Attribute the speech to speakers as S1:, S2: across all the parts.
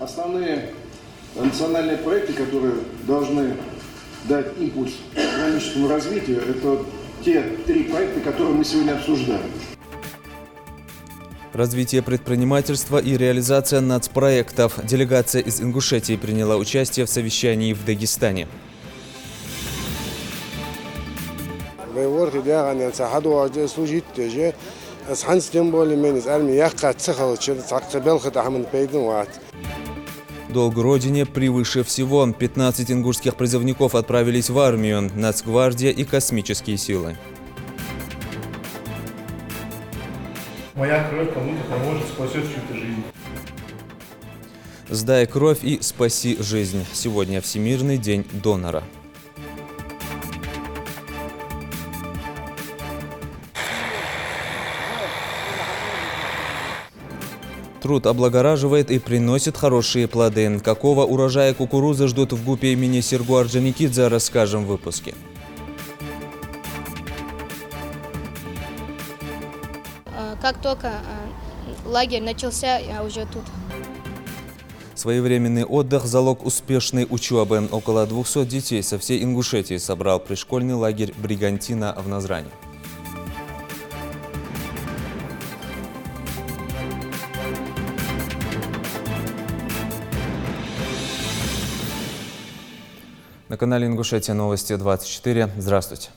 S1: Основные национальные проекты, которые должны дать импульс экономическому развитию, это те 3 проекта, которые мы сегодня обсуждаем.
S2: Развитие предпринимательства и реализация нацпроектов. Делегация из Ингушетии приняла участие в совещании в Дагестане. Долг Родине превыше всего. 15 ингушских призывников отправились в армию, Нацгвардия и космические силы.
S3: Моя кровь кому-то поможет, спасет чью-то жизнь.
S2: Сдай кровь и спаси жизнь. Сегодня Всемирный день донора. Труд облагораживает и приносит хорошие плоды. Какого урожая кукурузы ждут в ГУПе имени Сергу Орджоникидзе, расскажем в выпуске.
S4: Как только лагерь начался, я уже тут.
S2: Своевременный отдых – залог успешной учебы. Около 200 детей со всей Ингушетии собрал пришкольный лагерь «Бригантина» в Назрани. На канале Ингушетия новости 24. Здравствуйте.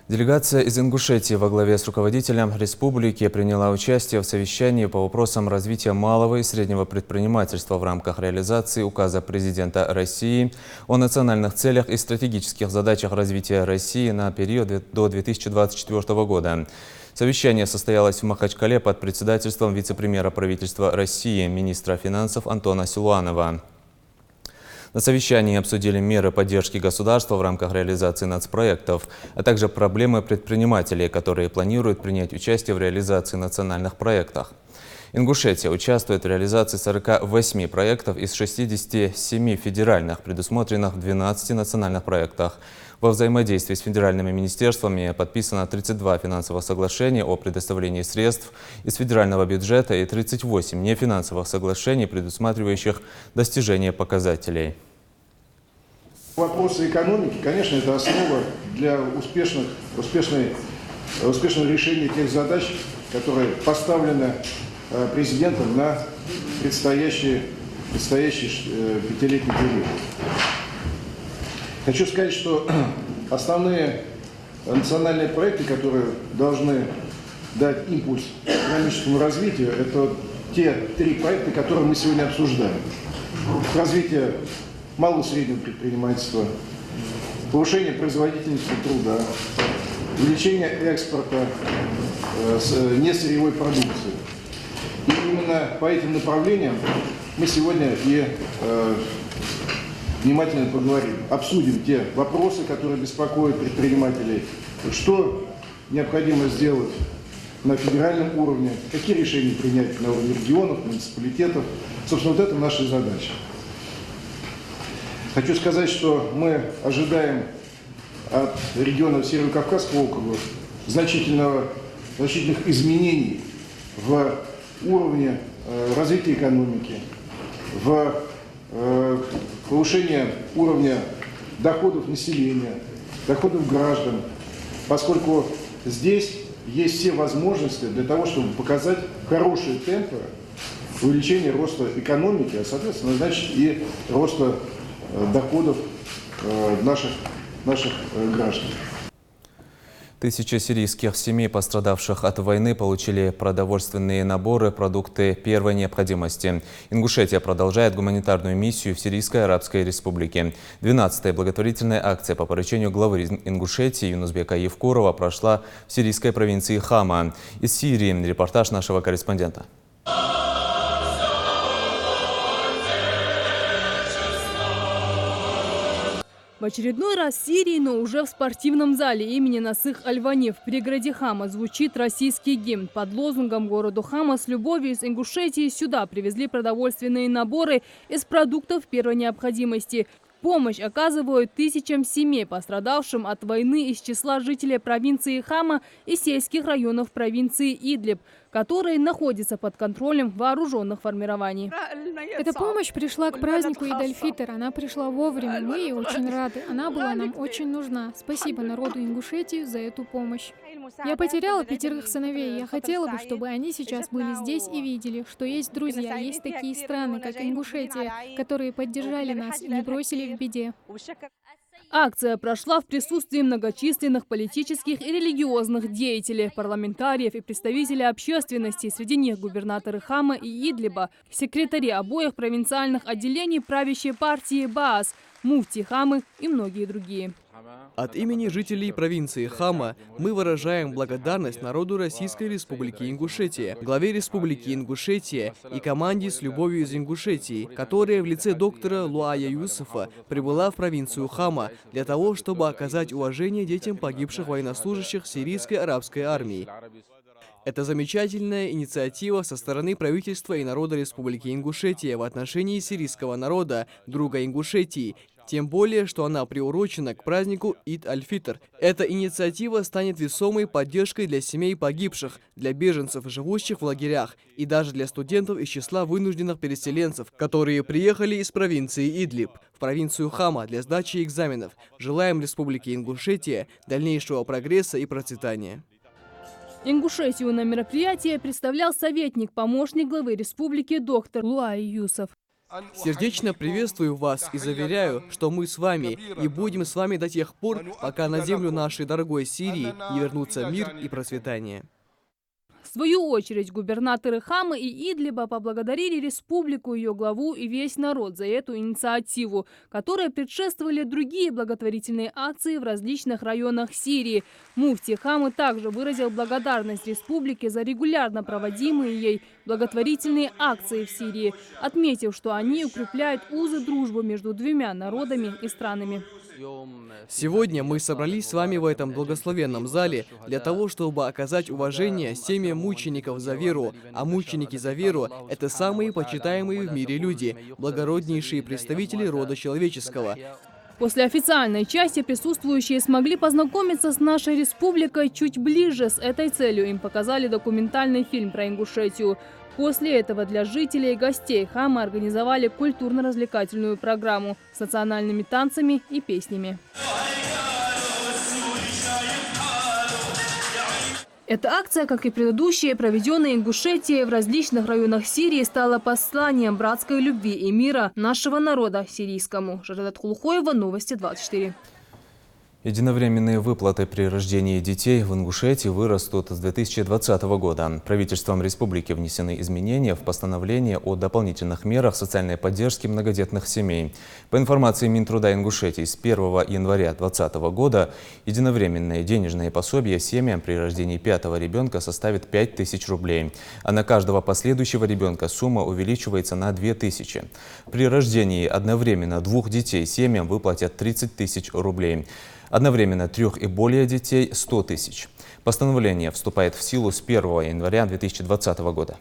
S2: Делегация из Ингушетии во главе с руководителем республики приняла участие в совещании по вопросам развития малого и среднего предпринимательства в рамках реализации указа президента России о национальных целях и стратегических задачах развития России на период до 2024 года. Совещание состоялось в Махачкале под председательством вице-премьера правительства России, министра финансов Антона Силуанова. На совещании обсудили меры поддержки государства в рамках реализации нацпроектов, а также проблемы предпринимателей, которые планируют принять участие в реализации национальных проектов. Ингушетия участвует в реализации 48 проектов из 67 федеральных, предусмотренных в 12 национальных проектах. Во взаимодействии с федеральными министерствами подписано 32 финансовых соглашения о предоставлении средств из федерального бюджета и 38 нефинансовых соглашений, предусматривающих достижение показателей.
S1: Вопросы экономики, конечно, это основа для успешного решения тех задач, которые поставлены президентом на предстоящий 5-летний период. Хочу сказать, что основные национальные проекты, которые должны дать импульс экономическому развитию, это те 3 проекта, которые мы сегодня обсуждаем. Развитие малого и среднего предпринимательства, повышение производительности труда, увеличение экспорта несырьевой продукции. И именно по этим направлениям мы сегодня и внимательно поговорим, обсудим те вопросы, которые беспокоят предпринимателей, что необходимо сделать на федеральном уровне, какие решения принять на уровне регионов, муниципалитетов. Собственно, вот это наша задача. Хочу сказать, что мы ожидаем от региона Северо-Кавказского округа значительных изменений в уровне развития экономики, в повышение уровня доходов населения, доходов граждан, поскольку здесь есть все возможности для того, чтобы показать хорошие темпы увеличения роста экономики, а соответственно, значит, и роста доходов наших граждан.
S2: Тысячи сирийских семей, пострадавших от войны, получили продовольственные наборы, продукты первой необходимости. Ингушетия продолжает гуманитарную миссию в Сирийской Арабской Республике. 12-я благотворительная акция по поручению главы Ингушетии Юнусбека Евкурова прошла в сирийской провинции Хама. Из Сирии репортаж нашего корреспондента.
S5: В очередной раз в Сирии, но уже в спортивном зале имени Насых Аль-Вани в пригороде Хама звучит российский гимн. Под лозунгом «Городу Хама с любовью» из Ингушетии сюда привезли продовольственные наборы из продуктов первой необходимости. Помощь оказывают тысячам семей, пострадавшим от войны из числа жителей провинции Хама и сельских районов провинции Идлиб, которые находятся под контролем вооруженных формирований.
S6: Эта помощь пришла к празднику Идаль-Фитр. Она пришла вовремя. Мы ей очень рады. Она была нам очень нужна. Спасибо народу Ингушетии за эту помощь. Я потеряла 5 сыновей. Я хотела бы, чтобы они сейчас были здесь и видели, что есть друзья, есть такие страны, как Ингушетия, которые поддержали нас и не бросили в беде.
S5: Акция прошла в присутствии многочисленных политических и религиозных деятелей, парламентариев и представителей общественности, среди них губернаторы Хама и Идлиба, секретари обоих провинциальных отделений правящей партии Баас, муфти Хамы и многие другие.
S7: От имени жителей провинции Хама мы выражаем благодарность народу Российской Республики Ингушетия, главе Республики Ингушетия и команде «С любовью из Ингушетии», которая в лице доктора Луая Юсуфа прибыла в провинцию Хама для того, чтобы оказать уважение детям погибших военнослужащих сирийской арабской армии. Это замечательная инициатива со стороны правительства и народа Республики Ингушетия в отношении сирийского народа, друга Ингушетии, тем более, что она приурочена к празднику Ид-аль-Фитр. Эта инициатива станет весомой поддержкой для семей погибших, для беженцев, живущих в лагерях, и даже для студентов из числа вынужденных переселенцев, которые приехали из провинции Идлиб в провинцию Хама для сдачи экзаменов. Желаем Республике Ингушетия дальнейшего прогресса и процветания.
S5: Ингушетию на мероприятии представлял помощник главы республики доктор Луай Юсуф.
S7: Сердечно приветствую вас и заверяю, что мы с вами и будем с вами до тех пор, пока на землю нашей дорогой Сирии не вернутся мир и процветание.
S5: В свою очередь, губернаторы Хамы и Идлиба поблагодарили республику, ее главу и весь народ за эту инициативу, которой предшествовали другие благотворительные акции в различных районах Сирии. Муфти Хамы также выразил благодарность республике за регулярно проводимые ей благотворительные акции в Сирии, отметив, что они укрепляют узы дружбы между двумя народами и странами.
S7: Сегодня мы собрались с вами в этом благословенном зале для того, чтобы оказать уважение семьям мучеников за веру, а мученики за веру – это самые почитаемые в мире люди, благороднейшие представители рода человеческого.
S5: После официальной части присутствующие смогли познакомиться с нашей республикой чуть ближе. С этой целью им показали документальный фильм про Ингушетию. После этого для жителей и гостей Хама организовали культурно-развлекательную программу с национальными танцами и песнями. Эта акция, как и предыдущие, проведенные Ингушетией в различных районах Сирии, стала посланием братской любви и мира нашего народа сирийскому. Жадат Хулухоева, Новости 24.
S2: Единовременные выплаты при рождении детей в Ингушетии вырастут с 2020 года. Правительством республики внесены изменения в постановление о дополнительных мерах социальной поддержки многодетных семей. По информации Минтруда Ингушетии, с 1 января 2020 года единовременные денежные пособия семьям при рождении 5-го ребенка составит 5000 рублей, а на каждого последующего ребенка сумма увеличивается на 2000. При рождении одновременно 2 детей семьям выплатят 30 тысяч рублей. Одновременно 3 и более детей – 100 тысяч. Постановление вступает в силу с 1 января 2020 года.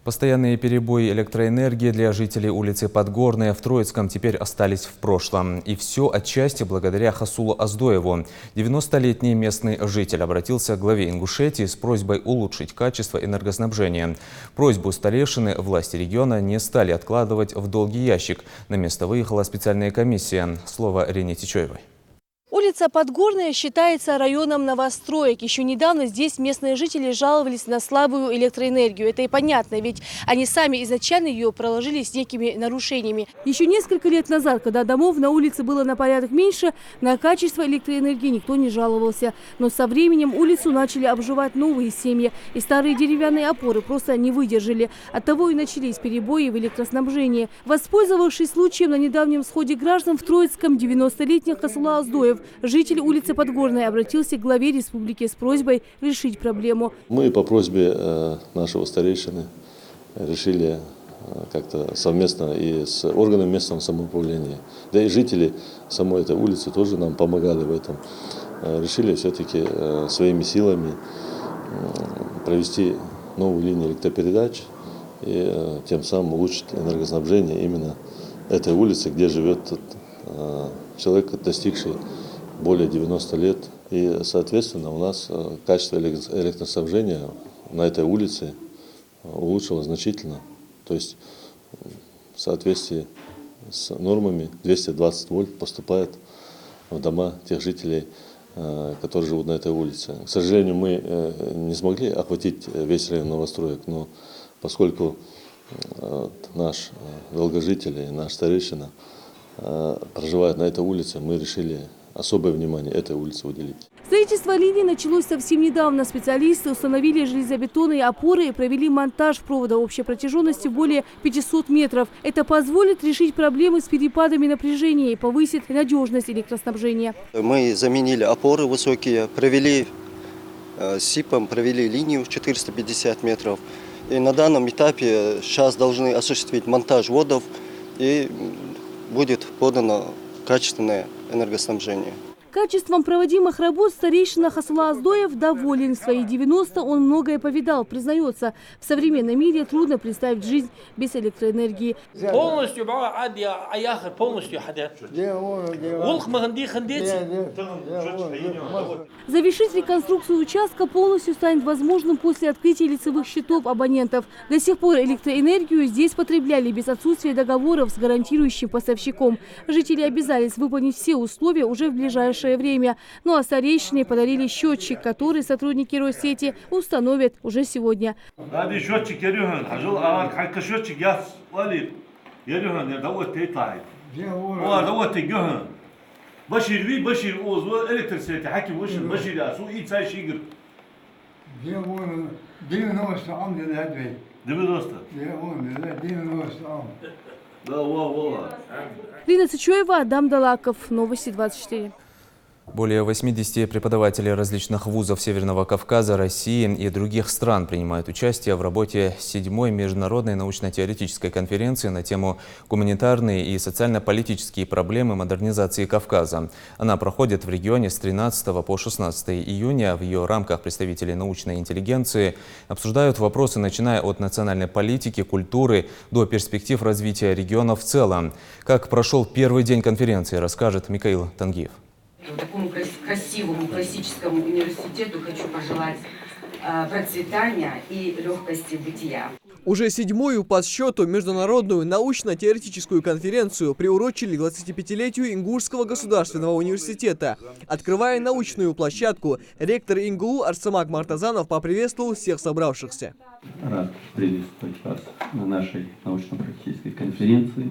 S2: Постоянные перебои электроэнергии для жителей улицы Подгорная в Троицком теперь остались в прошлом. И все отчасти благодаря Хасулу Аздоеву. 90-летний местный житель обратился к главе Ингушетии с просьбой улучшить качество энергоснабжения. Просьбу старейшины власти региона не стали откладывать в долгий ящик. На место выехала специальная комиссия. Слово Рене Тичоевой.
S8: Улица Подгорная считается районом новостроек. Еще недавно здесь местные жители жаловались на слабую электроэнергию. Это и понятно, ведь они сами изначально ее проложили с некими нарушениями. Еще несколько лет назад, когда домов на улице было на порядок меньше, на качество электроэнергии никто не жаловался. Но со временем улицу начали обживать новые семьи, и старые деревянные опоры просто не выдержали. Оттого и начались перебои в электроснабжении. Воспользовавшись случаем, на недавнем сходе граждан в Троицком 90-летний Хасула Аздоев, житель улицы Подгорной, обратился к главе республики с просьбой решить проблему.
S9: Мы по просьбе нашего старейшины решили как-то совместно и с органами местного самоуправления, да и жители самой этой улицы тоже нам помогали в этом. Решили все-таки своими силами провести новую линию электропередач и тем самым улучшить энергоснабжение именно этой улицы, где живет человек, достигший более 90 лет. И, соответственно, у нас качество электроснабжения на этой улице улучшилось значительно. То есть в соответствии с нормами 220 вольт поступает в дома тех жителей, которые живут на этой улице. К сожалению, мы не смогли охватить весь район новостроек, но поскольку наш долгожитель и наш старейшина проживает на этой улице, мы решили особое внимание этой улице уделить.
S8: Строительство линии началось совсем недавно. Специалисты установили железобетонные опоры и провели монтаж провода общей протяженностью более 500 метров. Это позволит решить проблемы с перепадами напряжения и повысит надежность электроснабжения.
S10: Мы заменили опоры высокие, провели СИПом, провели линию в 450 метров. И на данном этапе сейчас должны осуществить монтаж вводов и будет подано качественное энергоснабжение.
S8: Качеством проводимых работ старейшина Хасула Аздоев доволен. В свои 90 он многое повидал, признается. В современном мире трудно представить жизнь без электроэнергии. Завершить реконструкцию участка полностью станет возможным после открытия лицевых счетов абонентов. До сих пор электроэнергию здесь потребляли без отсутствия договоров с гарантирующим поставщиком. Жители обязались выполнить все условия уже в ближайшее время. Ну а старейшине подарили счетчик, который сотрудники Россети установят уже сегодня. Лина Цычуева, Адам Далаков, Новости 24.
S2: Более 80 преподавателей различных вузов Северного Кавказа, России и других стран принимают участие в работе 7-й международной научно-теоретической конференции на тему «Гуманитарные и социально-политические проблемы модернизации Кавказа». Она проходит в регионе с 13 по 16 июня. В ее рамках представители научной интеллигенции обсуждают вопросы, начиная от национальной политики, культуры до перспектив развития региона в целом. Как прошел первый день конференции, расскажет Микаил Тангиев.
S11: Такому красивому классическому университету хочу пожелать процветания и легкости бытия.
S7: Уже 7-ю по счету международную научно-теоретическую конференцию приурочили к 25-летию Ингушского государственного университета. Открывая научную площадку, ректор ИНГУ Арсамак Мартазанов поприветствовал всех собравшихся.
S12: Рад приветствовать вас на нашей научно-практической конференции.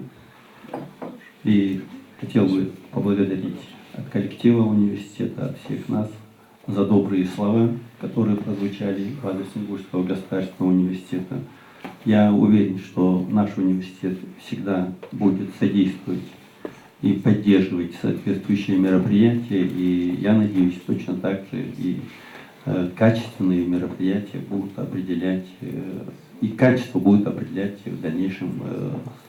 S12: И хотел бы поблагодарить от коллектива университета, от всех нас за добрые слова, которые прозвучали в адрес Ингушского государственного университета. Я уверен, что наш университет всегда будет содействовать и поддерживать соответствующие мероприятия, и я надеюсь, точно так же и качественные мероприятия будут определять, и качество будет определять в дальнейшем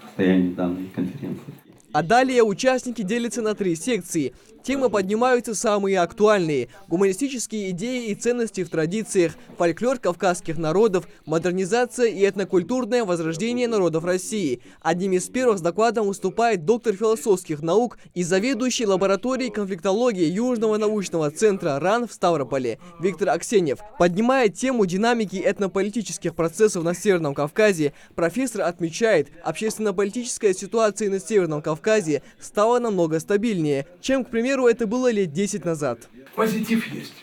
S12: состоянии данной конференции.
S7: А далее участники делятся на 3 секции. Темы поднимаются самые актуальные: гуманистические идеи и ценности в традициях, фольклор кавказских народов, модернизация и этнокультурное возрождение народов России. Одним из первых с докладом выступает доктор философских наук и заведующий лабораторией конфликтологии Южного научного центра РАН в Ставрополе Виктор Аксенев. Поднимая тему динамики этнополитических процессов на Северном Кавказе, профессор отмечает, общественно-политическая ситуация на Северном Кавказе стала намного стабильнее, чем, к примеру, это было лет 10 назад.
S13: Позитив есть.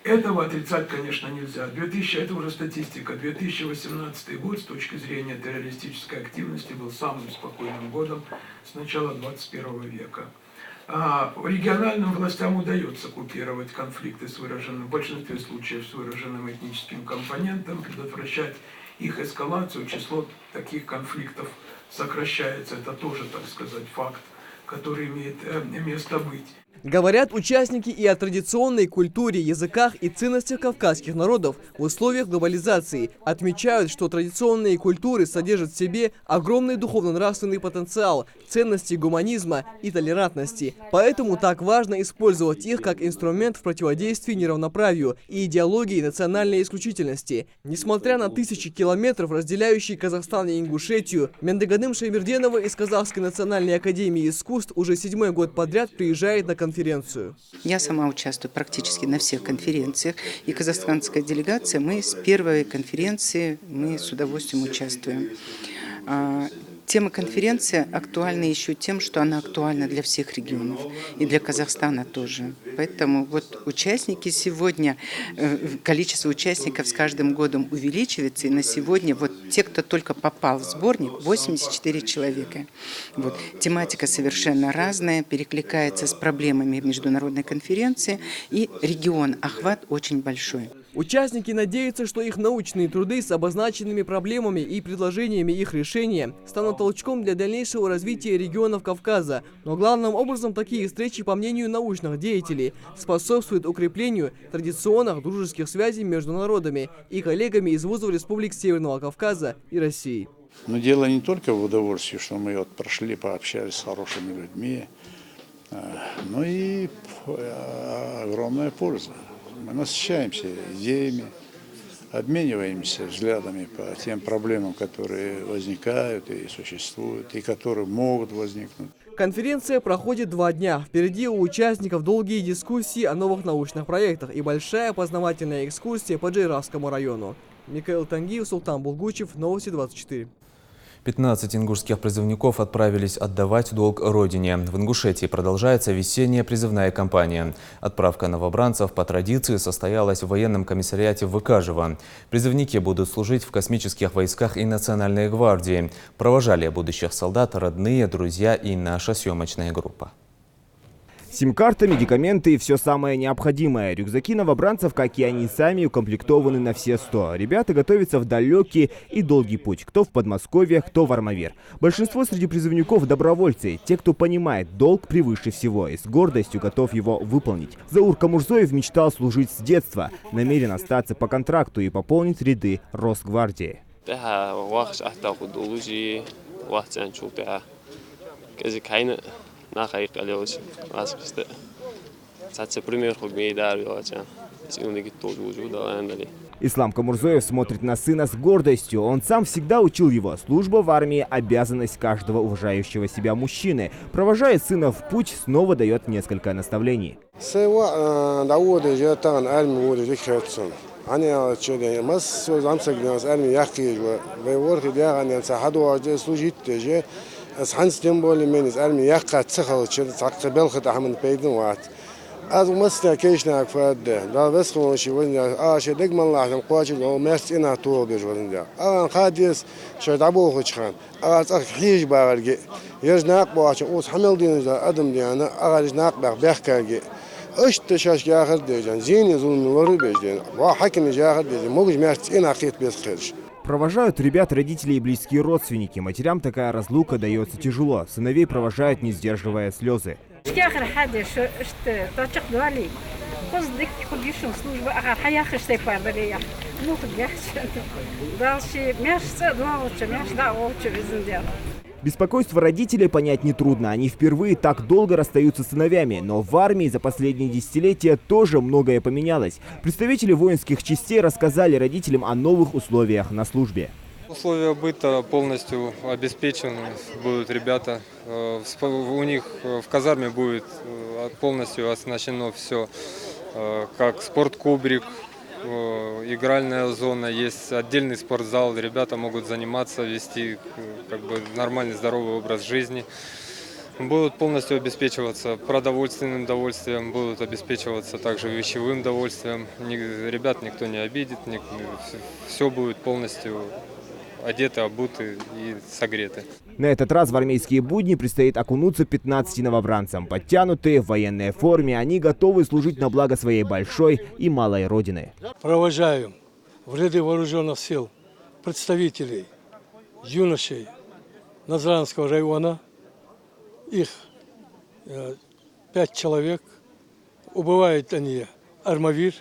S13: Этого отрицать, конечно, нельзя. Это уже статистика. 2018 год с точки зрения террористической активности был самым спокойным годом с начала 21 века. Региональным властям удается купировать конфликты с выраженным, в большинстве случаев с выраженным этническим компонентом, предотвращать их эскалацию. Число таких конфликтов сокращается. Это тоже, так сказать, факт, который имеет место быть.
S7: Говорят участники и о традиционной культуре, языках и ценностях кавказских народов в условиях глобализации. Отмечают, что традиционные культуры содержат в себе огромный духовно-нравственный потенциал, ценности гуманизма и толерантности. Поэтому так важно использовать их как инструмент в противодействии неравноправию и идеологии национальной исключительности. Несмотря на тысячи километров, разделяющие Казахстан и Ингушетию, Мендеганым Шаймерденова из Казахской национальной академии искусств уже 7-й год подряд приезжает на конференцию.
S14: Я сама участвую практически на всех конференциях. И казахстанская делегация, мы с первой конференции, мы с удовольствием участвуем. Тема конференции актуальна еще тем, что она актуальна для всех регионов. И для Казахстана тоже. Поэтому вот участники сегодня, количество участников с каждым годом увеличивается. И на сегодня вот те, кто только попал в сборник, 84 человека. Вот. Тематика совершенно разная, перекликается с проблемами международной конференции. И регион, охват очень большой.
S7: Участники надеются, что их научные труды с обозначенными проблемами и предложениями их решения станут толчком для дальнейшего развития регионов Кавказа. Но главным образом такие встречи, по мнению научных деятелей, способствуют укреплению традиционных дружеских связей между народами и коллегами из вузов республик Северного Кавказа и России.
S15: Но дело не только в удовольствии, что мы вот прошли, пообщались с хорошими людьми, но и огромная польза. Мы насыщаемся идеями, обмениваемся взглядами по тем проблемам, которые возникают и существуют, и которые могут возникнуть.
S7: Конференция проходит 2 дня. Впереди у участников долгие дискуссии о новых научных проектах и большая познавательная экскурсия по Джейравскому району. Михаил Тангиев, Султан Булгучев, Новости 24.
S2: 15 ингушских призывников отправились отдавать долг родине. В Ингушетии продолжается весенняя призывная кампания. Отправка новобранцев по традиции состоялась в военном комиссариате в Выкажево. Призывники будут служить в космических войсках и Национальной гвардии. Провожали будущих солдат родные, друзья и наша съемочная группа.
S16: Сим-карта, медикаменты и все самое необходимое. Рюкзаки новобранцев, как и они сами, укомплектованы на все 100. Ребята готовятся в далекий и долгий путь. Кто в Подмосковье, кто в Армавир. Большинство среди призывников добровольцы. Те, кто понимает, долг превыше всего и с гордостью готов его выполнить. Заур Камурзоев мечтал служить с детства. Намерен остаться по контракту и пополнить ряды Росгвардии. Ислам Камурзоев смотрит на сына с гордостью. Он сам всегда учил его. Служба в армии – обязанность каждого уважающего себя мужчины. Провожая сына в путь, снова дает несколько наставлений.
S17: از مستن کیش نکفرده داربس خونشی ونیا آشه دگ من لحظم قاچی لو مرس اینا تو بیش ونیا آن خادیس شاید ابو خوشخان از حیج باغرگی یز ناق باشه اوس حمل دینجا ادم دیانه آغاز ناق باغ بخکرگی اشت شاش آخر دیجان زینی ظلم ورو بیشتن وا حکم آخر دیجان موج مرس اینا خیت بیش خیرش.
S16: Провожают ребят родители и близкие родственники. Матерям такая разлука дается тяжело. Сыновей провожают, не сдерживая слезы. Беспокойство родителей понять нетрудно. Они впервые так долго расстаются с сыновьями. Но в армии за последние десятилетия тоже многое поменялось. Представители воинских частей рассказали родителям о новых условиях на службе.
S18: Условия быта полностью обеспечены будут ребята. У них в казарме будет полностью оснащено все, как спорткубрик, игральная зона, есть отдельный спортзал, ребята могут заниматься, вести как бы нормальный здоровый образ жизни. Будут полностью обеспечиваться продовольственным довольствием, будут обеспечиваться также вещевым довольствием. Ребят никто не обидит, все будет полностью одеты, обуты и согреты.
S16: На этот раз в армейские будни предстоит окунуться 15 новобранцам. Подтянутые в военной форме, они готовы служить на благо своей большой и малой родины.
S19: Провожаю в ряды вооруженных сил представителей юношей Назранского района, их 5 человек. Убывают они Армавир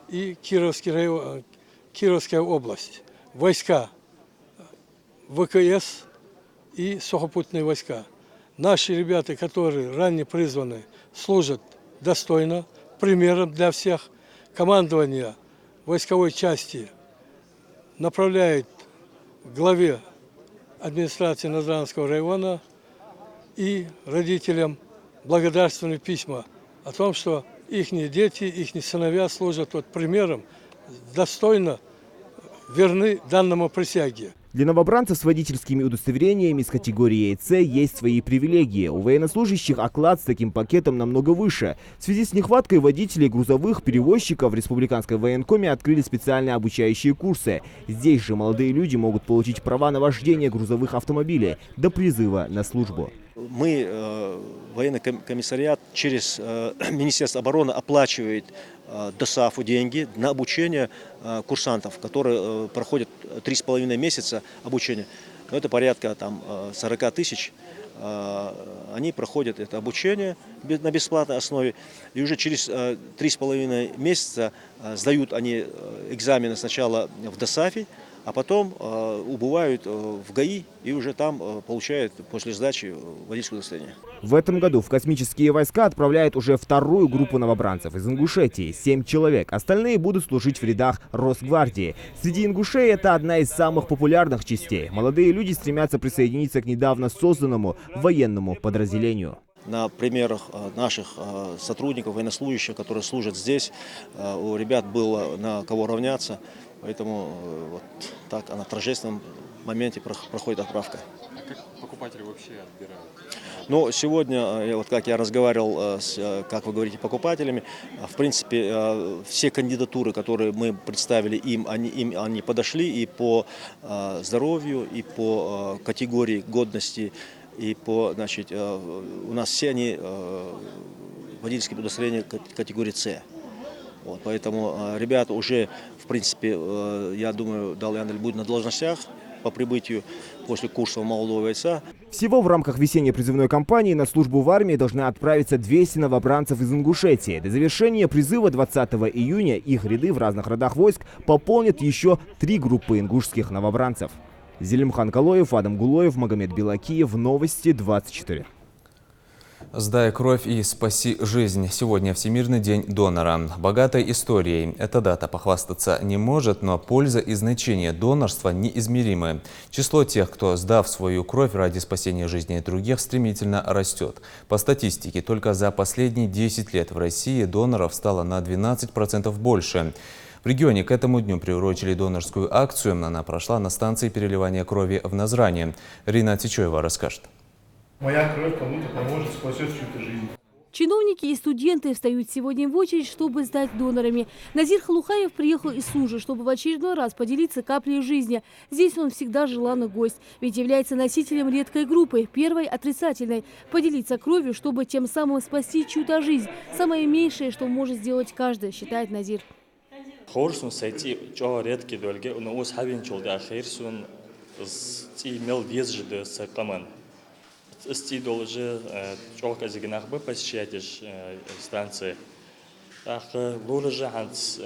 S19: и Кировская область. Войска ВКС и сухопутные войска. Наши ребята, которые ранее призваны, служат достойно, примером для всех. Командование войсковой части направляет главе администрации Назранского района и родителям благодарственные письма о том, что их дети, их сыновья служат примером, достойно верны данному присяге.
S16: Для новобранцев с водительскими удостоверениями с категорией С есть свои привилегии. У военнослужащих оклад с таким пакетом намного выше. В связи с нехваткой водителей грузовых перевозчиков в Республиканской военкоме открыли специальные обучающие курсы. Здесь же молодые люди могут получить права на вождение грузовых автомобилей до призыва на службу.
S20: Мы, военный комиссариат, через Министерство обороны оплачивает ДОСААФу деньги на обучение курсантов, которые проходят 3,5 месяца обучения. Но это порядка 40 тысяч. Они проходят это обучение на бесплатной основе. И уже через 3,5 месяца сдают они экзамены сначала в ДОСААФе, а потом убывают в ГАИ и уже там получают после сдачи водительское удостоверение.
S16: В этом году в космические войска отправляют уже вторую группу новобранцев из Ингушетии – 7 человек. Остальные будут служить в рядах Росгвардии. Среди ингушей это одна из самых популярных частей. Молодые люди стремятся присоединиться к недавно созданному военному подразделению.
S20: На примерах наших сотрудников, военнослужащих, которые служат здесь, у ребят было на кого равняться. Поэтому вот так на торжественном моменте проходит отправка.
S21: А как покупатели вообще отбирают?
S20: Ну, сегодня, вот как я разговаривал с, как вы говорите, покупателями, в принципе, все кандидатуры, которые мы представили им, они подошли и по здоровью, и по категории годности, и по, значит, у нас все они водительские удостоверения категории С. Вот, поэтому ребята уже, в принципе, я думаю, будут на должностях по прибытию после курса молодого бойца.
S16: Всего в рамках весенней призывной кампании на службу в армии должны отправиться 200 новобранцев из Ингушетии. До завершения призыва 20 июня их ряды в разных родах войск пополнят еще 3 группы ингушских новобранцев. Зелимхан Калоев, Адам Гулоев, Магомед Белакиев. Новости 24.
S2: «Сдай кровь и спаси жизнь». Сегодня Всемирный день донора. Богатой историей эта дата похвастаться не может, но польза и значение донорства неизмеримы. Число тех, кто, сдав свою кровь ради спасения жизни других, стремительно растет. По статистике, только за последние 10 лет в России доноров стало на 12% больше. В регионе к этому дню приурочили донорскую акцию. Она прошла на станции переливания крови в Назране. Рина Тичоева расскажет.
S3: Моя кровь кому-то поможет, спасет чью-то жизнь.
S8: Чиновники и студенты встают сегодня в очередь, чтобы стать донорами. Назир Халухаев приехал из Сужи, чтобы в очередной раз поделиться каплей жизни. Здесь он всегда желанный гость, ведь является носителем редкой группы, первой отрицательной. Поделиться кровью, чтобы тем самым спасти чью-то жизнь. Самое меньшее, что может сделать каждый, считает Назир.
S22: Стидолжи чёлка зигнах бы посещаешь станции. Ах, лоржи ханс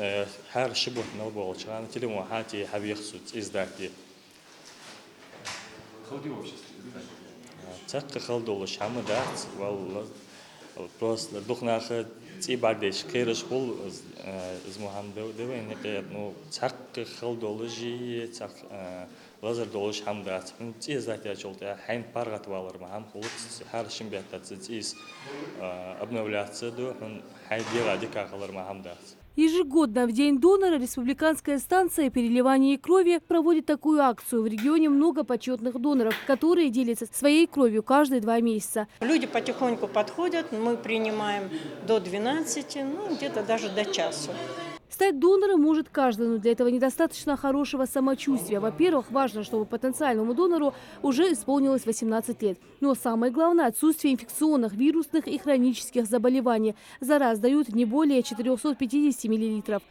S22: хар шибут на болчан телему хати хавихсут издати.
S21: Халди общество.
S22: Так халдолж хамда вал просто духнах цибагдеш кэрш хол из мухаммад девен нет ну так халдолжи так лазер долж хамдат издати ачолта хайн паргат валар махам хол хар шимбятат из обновляться до хайдира дикахалар махамдат.
S8: Ежегодно в День донора республиканская станция переливания крови проводит такую акцию. В регионе много почетных доноров, которые делятся своей кровью каждые 2 месяца.
S23: Люди потихоньку подходят, мы принимаем до 12, ну где-то даже до часу.
S8: Стать донором может каждый, но для этого недостаточно хорошего самочувствия. Во-первых, важно, чтобы потенциальному донору уже исполнилось 18 лет. Но самое главное – отсутствие инфекционных, вирусных и хронических заболеваний. За раз дают не более 450 миллилитров.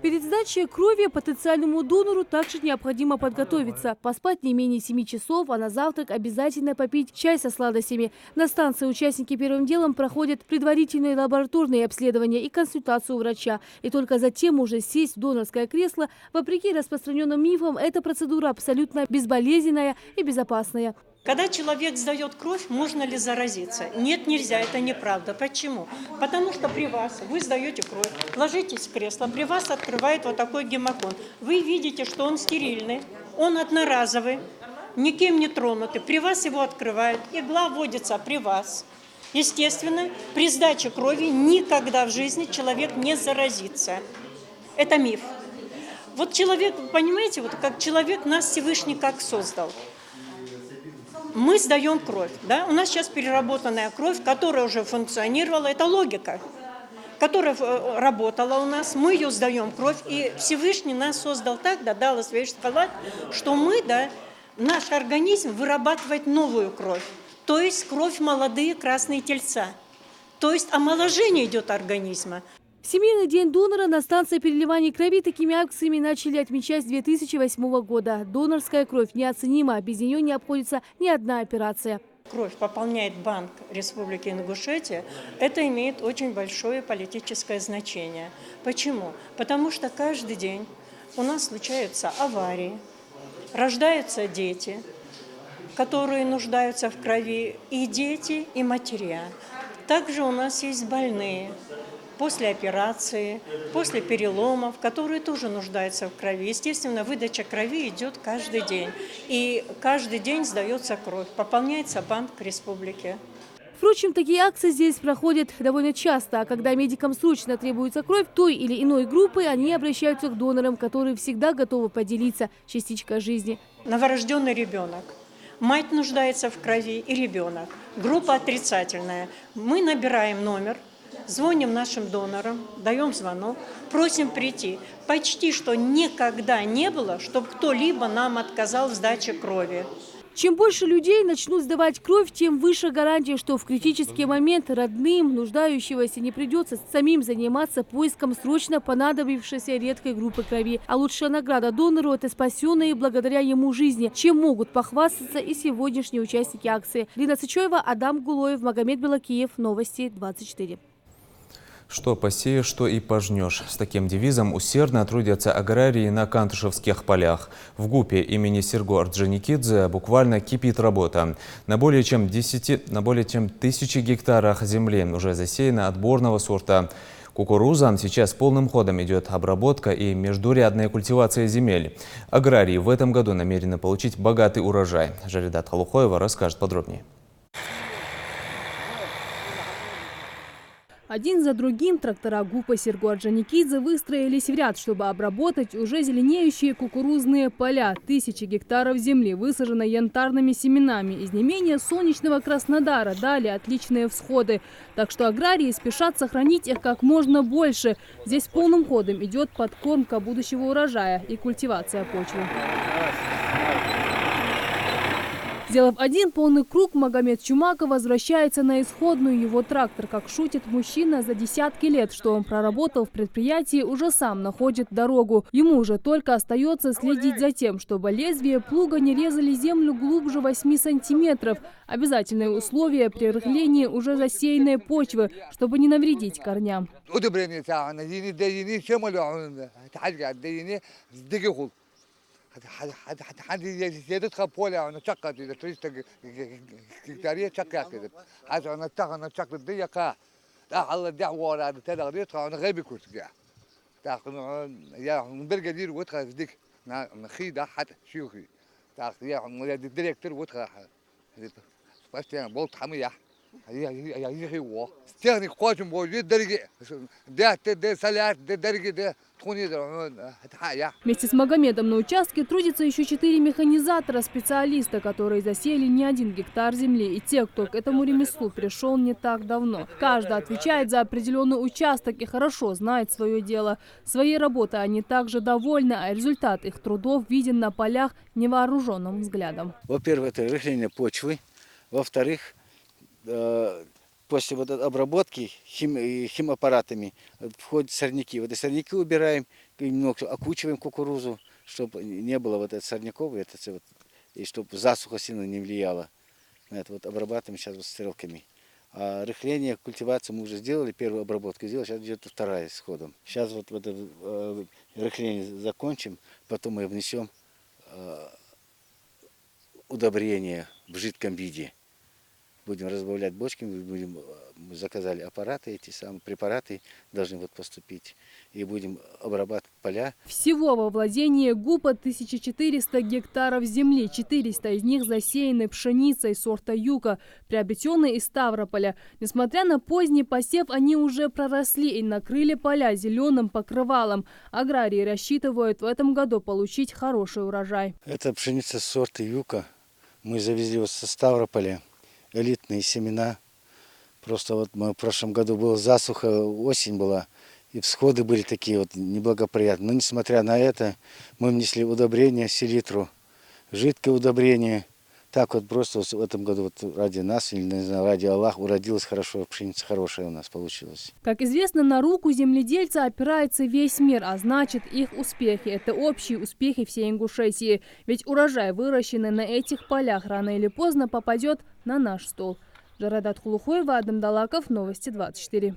S8: Перед сдачей крови потенциальному донору также необходимо подготовиться. Поспать не менее 7 часов, а на завтрак обязательно попить чай со сладостями. На станции участники первым делом проходят предварительные лабораторные обследования и консультацию у врача. И только затем уже сесть в донорское кресло. Вопреки распространенным мифам, эта процедура абсолютно безболезненная и безопасная.
S23: Когда человек сдает кровь, можно ли заразиться? Нет, нельзя, это неправда. Почему? Потому что при вас, вы сдаете кровь, ложитесь в кресло, при вас открывает вот такой гемокон. Вы видите, что он стерильный, он одноразовый, никем не тронутый. При вас его открывают, игла вводится при вас. Естественно, при сдаче крови никогда в жизни человек не заразится. Это миф. Вот человек, понимаете, вот как человек нас Всевышний как создал. Мы сдаем кровь, да? У нас сейчас переработанная кровь, которая уже функционировала, это логика, которая работала у нас, мы ее сдаем кровь, и Всевышний нас создал так, да, дал что мы, да, наш организм вырабатывает новую кровь, то есть кровь молодые красные тельца, то есть омоложение идет организма.
S8: Всемирный день донора на станции переливания крови такими акциями начали отмечать с 2008 года. Донорская кровь неоценима, без нее не обходится ни одна операция.
S23: Кровь пополняет банк Республики Ингушетия. Это имеет очень большое политическое значение. Почему? Потому что каждый день у нас случаются аварии, рождаются дети, которые нуждаются в крови, и дети, и матеря. Также у нас есть больные после операции, после переломов, которые тоже нуждаются в крови. Естественно, выдача крови идет каждый день. И каждый день сдается кровь, пополняется банк республики.
S8: Впрочем, такие акции здесь проходят довольно часто. А когда медикам срочно требуется кровь той или иной группы, они обращаются к донорам, которые всегда готовы поделиться частичкой жизни.
S23: Новорожденный ребенок. Мать нуждается в крови и ребенок. Группа отрицательная. Мы набираем номер. Звоним нашим донорам, даем звонок, просим прийти. Почти что никогда не было, чтобы кто-либо нам отказал в сдаче крови.
S8: Чем больше людей начнут сдавать кровь, тем выше гарантия, что в критический момент родным нуждающегося не придется самим заниматься поиском срочно понадобившейся редкой группы крови. А лучшая награда донору – это спасенные благодаря ему жизни, чем могут похвастаться и сегодняшние участники акции. Лина Сычева, Адам Гулоев, Магомед Белакиев. Новости 24.
S2: Что посеешь, что и пожнешь. С таким девизом усердно трудятся аграрии на Кантышевских полях. В ГУПе имени Серго Орджоникидзе буквально кипит работа. На более чем 1000 гектарах земли уже засеяно отборного сорта кукуруза. Сейчас полным ходом идет обработка и междурядная культивация земель. Аграрии в этом году намерены получить богатый урожай. Жаридат Халухоева расскажет подробнее.
S5: Один за другим трактора ГУПа Серго Орджоникидзе выстроились в ряд, чтобы обработать уже зеленеющие кукурузные поля. 1000 гектаров земли высажено янтарными семенами. Из не менее солнечного Краснодара дали отличные всходы. Так что аграрии спешат сохранить их как можно больше. Здесь полным ходом идет подкормка будущего урожая и культивация почвы. Сделав один полный круг, Магомед Чумака возвращается на исходную. Его трактор, как шутит мужчина, за десятки лет, что он проработал в предприятии, уже сам находит дорогу. Ему уже только остается следить за тем, чтобы лезвия плуга не резали землю глубже 8 сантиметров. Обязательное условие при рыхлении уже засеянной почвы, чтобы не навредить корням.
S1: حد زيادتها بولع أنا شقة إذا تريد كتارية شقة كده عايز أنا شقة دي كا لا الله دعوة ولا تلاقيتها أنا غيبي كنت جا تاخذ يا نبرق دير وتخا ديك نخيدة حتى شيوخي تاخذ يا ديريكتور وتخا بس يعني بولت حمية هي هو تاني قاجم بوجود درجة ده سلات درجة ده.
S5: Вместе с Магомедом на участке трудятся еще 4 механизатора-специалиста, которые засеяли не 1 гектар земли. И те, кто к этому ремеслу пришел не так давно. Каждый отвечает за определенный участок и хорошо знает свое дело. Своей работой они также довольны, а результат их трудов виден на полях невооруженным взглядом.
S4: Во-первых, это рыхление почвы. Во-вторых, после вот этой обработки химаппаратами входят сорняки. Вот эти сорняки убираем, немного окучиваем кукурузу, чтобы не было вот этих сорняков, и чтобы засуха сильно не влияла. Это вот обрабатываем сейчас вот стрелками. А рыхление, культивацию мы уже сделали, первую обработку сделали, сейчас идет вторая с ходом. Сейчас вот это рыхление закончим, потом мы внесем удобрение в жидком виде. Будем разбавлять бочками, мы заказали аппараты, эти самые препараты должны вот поступить. И будем обрабатывать поля.
S5: Всего во владении ГУПа 1400 гектаров земли, 400 из них засеяны пшеницей сорта юка, приобретенной из Ставрополя. Несмотря на поздний посев, они уже проросли и накрыли поля зеленым покрывалом. Аграрии рассчитывают в этом году получить хороший урожай.
S4: Это пшеница сорта юка. Мы завезли его со Ставрополя. Элитные семена. Просто вот мы в прошлом году была засуха, осень была, и всходы были такие вот неблагоприятные. Но несмотря на это, мы внесли удобрение селитру, жидкое удобрение. Так вот просто в этом году вот ради нас, или не знаю, ради Аллаха уродилась хорошо, пшеница хорошая у нас получилась.
S5: Как известно, на руку земледельца опирается весь мир, а значит их успехи. Это общие успехи всей Ингушетии. Ведь урожай, выращенный на этих полях, рано или поздно попадет на наш стол. Жарадат Хулухоева, Адам Далаков, Новости 24.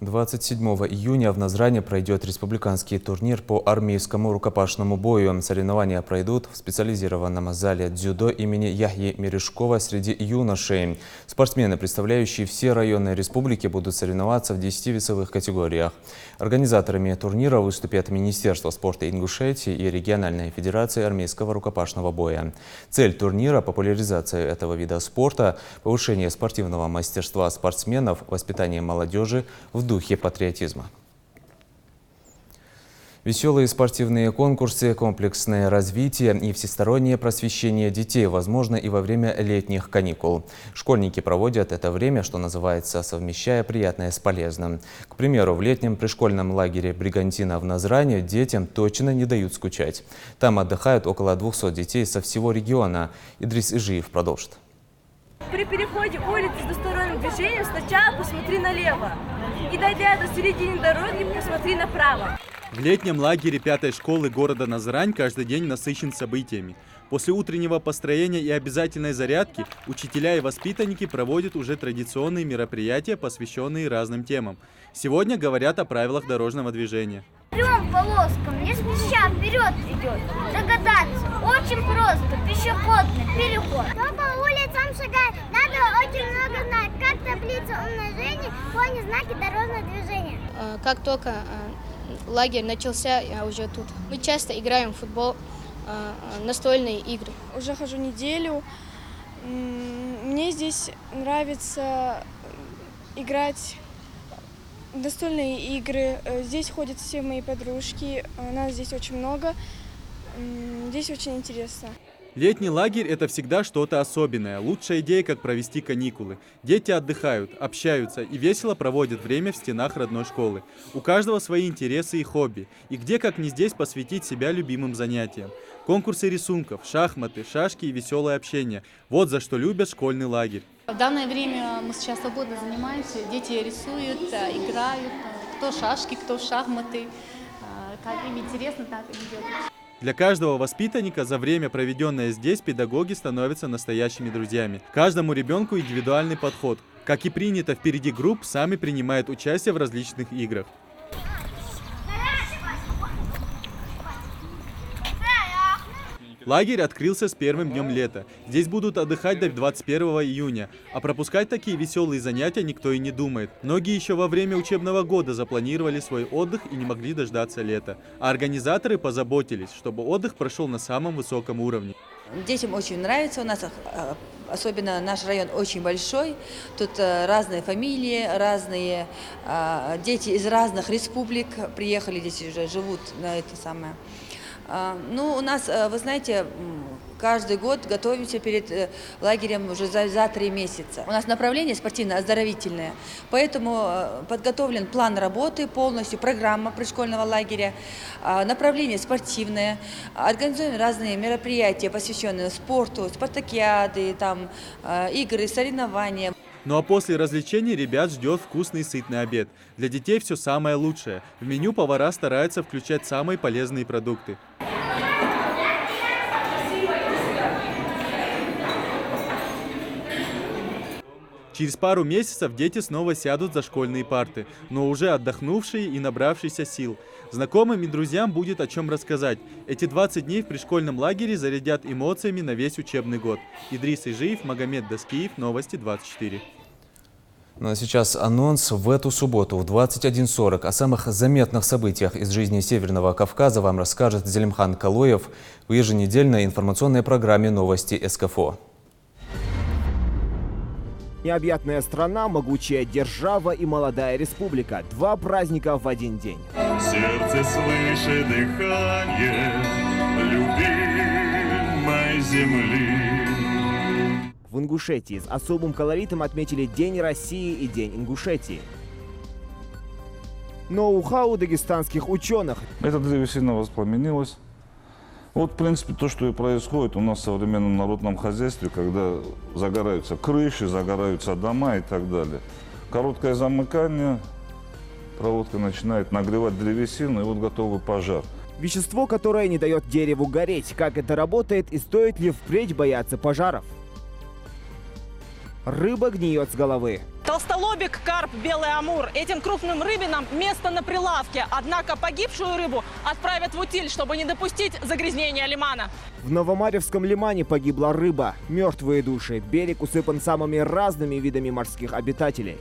S2: 27 июня в Назране пройдет республиканский турнир по армейскому рукопашному бою. Соревнования пройдут в специализированном зале дзюдо имени Яхьи Мережкова среди юношей. Спортсмены, представляющие все районы республики, будут соревноваться в 10 весовых категориях. Организаторами турнира выступят Министерство спорта Ингушетии и Региональная федерация армейского рукопашного боя. Цель турнира – популяризация этого вида спорта, повышение спортивного мастерства спортсменов, воспитание молодежи в духе патриотизма. Веселые спортивные конкурсы, комплексное развитие и всестороннее просвещение детей возможно и во время летних каникул. Школьники проводят это время, что называется, совмещая приятное с полезным. К примеру, в летнем пришкольном лагере «Бригантина» в Назране детям точно не дают скучать. Там отдыхают около 200 детей со всего региона. Идрис Ижиев продолжит.
S6: При переходе улицы с двусторонним движением сначала посмотри налево. И дойдя до середины дороги, посмотри направо.
S9: В летнем лагере 5-й школы города Назрань каждый день насыщен событиями. После утреннего построения и обязательной зарядки учителя и воспитанники проводят уже традиционные мероприятия, посвященные разным темам. Сегодня говорят о правилах дорожного движения.
S24: Трем полоскам не спеша вперед идет. Догадаться очень просто. Пешеходный переход. Кто по улицам шагает, надо очень много знать, как таблица умножения, пони знаки дорожного движения.
S25: Как только лагерь начался, я уже тут. Мы часто играем в футбол, настольные игры.
S26: Уже хожу неделю. Мне здесь нравится играть в настольные игры. Здесь ходят все мои подружки. Нас здесь очень много. Здесь очень интересно.
S9: Летний лагерь – это всегда что-то особенное. Лучшая идея, как провести каникулы. Дети отдыхают, общаются и весело проводят время в стенах родной школы. У каждого свои интересы и хобби. И где, как не здесь, посвятить себя любимым занятиям. Конкурсы рисунков, шахматы, шашки и веселое общение. Вот за что любят школьный лагерь.
S27: В данное время мы сейчас свободно занимаемся. Дети рисуют, играют. Кто шашки, кто шахматы. Как им интересно, так и делают.
S9: Для каждого воспитанника за время, проведенное здесь, педагоги становятся настоящими друзьями. Каждому ребенку индивидуальный подход. Как и принято, впереди групп сами принимают участие в различных играх. Лагерь открылся с первым днем лета. Здесь будут отдыхать до 21 июня. А пропускать такие веселые занятия никто и не думает. Многие еще во время учебного года запланировали свой отдых и не могли дождаться лета. А организаторы позаботились, чтобы отдых прошел на самом высоком уровне.
S28: Детям очень нравится. У нас, особенно наш район, очень большой. Тут разные фамилии, разные дети из разных республик приехали, здесь уже живут на это самое. Ну, у нас, вы знаете, каждый год готовимся перед лагерем уже за 3 месяца. У нас направление спортивно-оздоровительное, поэтому подготовлен план работы полностью, программа пришкольного лагеря, направление спортивное. Организуем разные мероприятия, посвященные спорту, спартакиады, там, игры, соревнования.
S9: Ну а после развлечений ребят ждет вкусный и сытный обед. Для детей все самое лучшее. В меню повара стараются включать самые полезные продукты. Через пару месяцев дети снова сядут за школьные парты, но уже отдохнувшие и набравшиеся сил. Знакомым и друзьям будет о чем рассказать. Эти 20 дней в пришкольном лагере зарядят эмоциями на весь учебный год. Идрис Ижиев, Магомед Даскиев, Новости 24.
S2: Ну а сейчас анонс. В эту субботу в 21:40 о самых заметных событиях из жизни Северного Кавказа вам расскажет Зелимхан Калоев в еженедельной информационной программе «Новости СКФО».
S16: Необъятная страна, могучая держава и молодая республика. Два праздника в один день.
S7: Сердце слышит дыхание любимой земли.
S16: В Ингушетии с особым колоритом отметили День России и День Ингушетии. Ноу-хау дагестанских ученых.
S10: Эта древесина воспламенилась. Вот, в принципе, то, что и происходит у нас в современном народном хозяйстве, когда загораются крыши, загораются дома и так далее. Короткое замыкание, проводка начинает нагревать древесину, и вот готовый пожар.
S16: Вещество, которое не дает дереву гореть. Как это работает и стоит ли впредь бояться пожаров? Рыба гниет с головы.
S11: Толстолобик, карп, белый амур. Этим крупным рыбинам место на прилавке. Однако погибшую рыбу отправят в утиль, чтобы не допустить загрязнения лимана.
S16: В Новомарьевском лимане погибла рыба. Мертвые души. Берег усыпан самыми разными видами морских обитателей.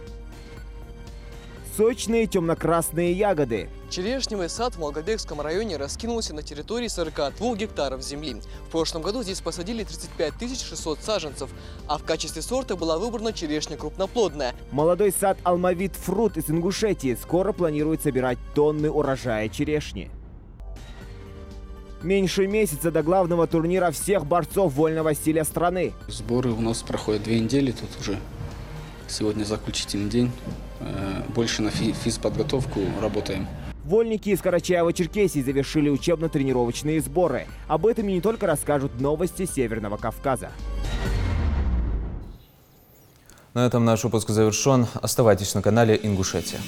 S16: Сочные темно-красные ягоды.
S12: Черешневый сад в Малгобекском районе раскинулся на территории 42 гектаров земли. В прошлом году здесь посадили 35 600 саженцев, а в качестве сорта была выбрана черешня крупноплодная.
S16: Молодой сад Алмавит Фрут из Ингушетии скоро планирует собирать тонны урожая черешни. Меньше месяца до главного турнира всех борцов вольного стиля страны.
S13: Сборы у нас проходят 2 недели, тут уже сегодня заключительный день. Больше на физподготовку работаем.
S16: Вольники из Карачаево-Черкесии завершили учебно-тренировочные сборы. Об этом и не только расскажут новости Северного Кавказа.
S2: На этом наш выпуск завершен. Оставайтесь на канале Ингушетия.